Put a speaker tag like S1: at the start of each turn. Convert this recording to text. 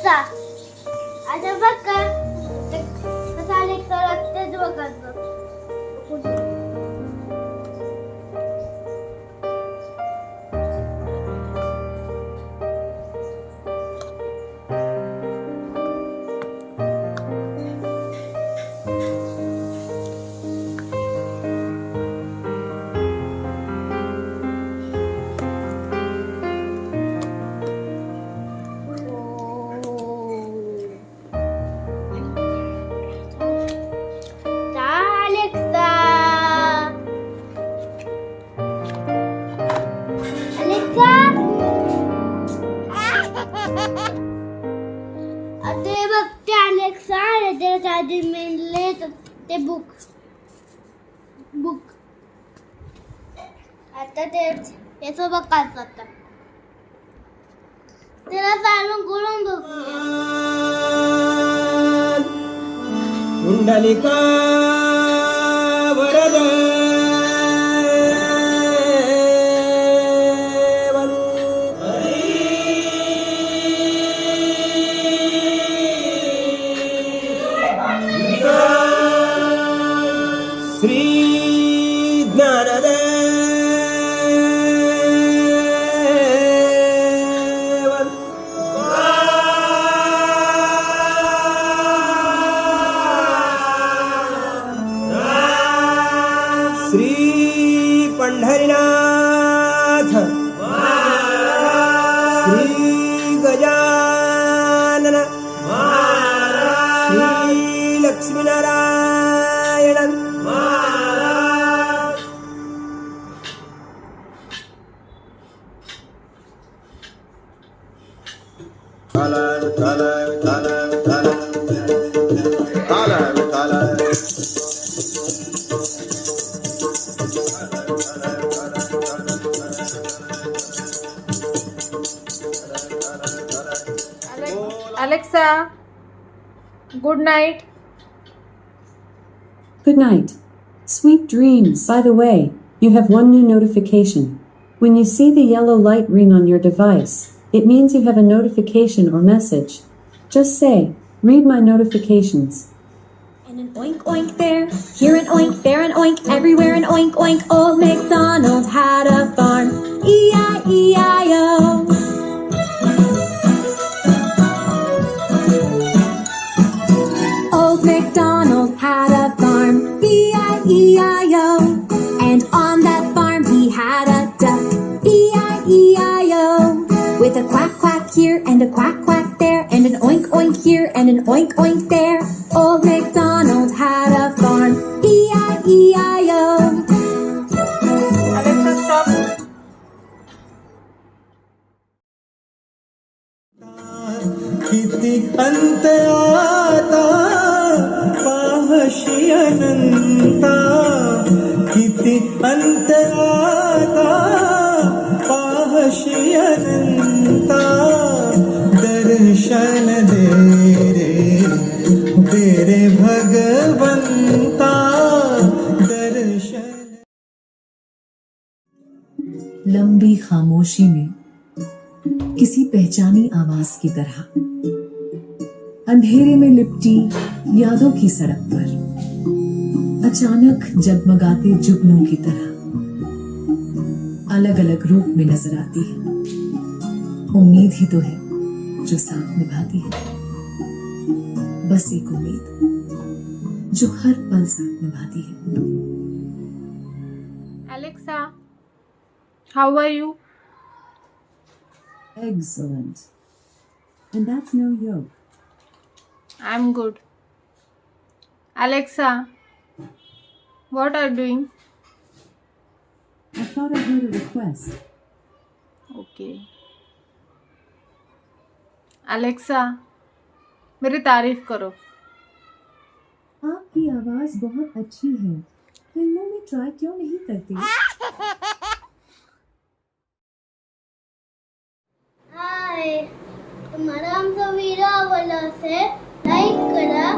S1: Alexa आता बघ का कसा अलेक्सा लागतेच बघत बघ. ते बुक आता त्याच बघायचं आता त्याला चालून करून बघूया.
S2: Kundalika Varad Shri Dnyandev Shri Pandharinath Shri Gajanan Shri Laxminarayan
S3: Alexa, good night.
S4: Good night. Sweet dreams. By the way, you have one new notification. When you see the yellow light ring on your device, it means you have a notification or message. Just say, read my notifications.
S5: And an oink oink there, here an oink, there an oink, everywhere an oink oink. Old MacDonald had a farm, E-I-E-I-O. Old MacDonald had a farm, E-I-E-I-O. And on that farm he had a duck, E-I-E-I-O. With a quack quack here and a quack quack there, and an oink oink here and an oink oink there. Old MacDonald had a farm, E-I-E-I-O.
S3: Alexa, stop.
S2: किती अंत आता पाहशी अनंता किती अंत आता पाहशी अनंता दर्शन दे रे भगवंता दर्शन.
S4: लंबी खामोशी में किसी पहचानी आवाज की तरह अंधेरे में लिपटी यादों की सड़क पर अचानक जगमगाते जुगनों की तरह अलग अलग रूप में नजर आती है. उम्मीद ही तो है जो साथ निभाती है, बस एक उम्मीद जो हर पल साथ निभाती है.
S3: Alexa, how are you?
S4: Excellent. And that's no joke.
S3: I'm good. Alexa, what are you doing?
S4: I thought I heard a request.
S3: Okay. Alexa, मेरी तारीफ करो.
S4: आपकी आवाज बहुत अच्छी है, फिल्मों में ट्राई क्यों नहीं करती?
S1: हाय, तुम्हाला आमचा व्हिडिओ आवडला असेल लाईक करा.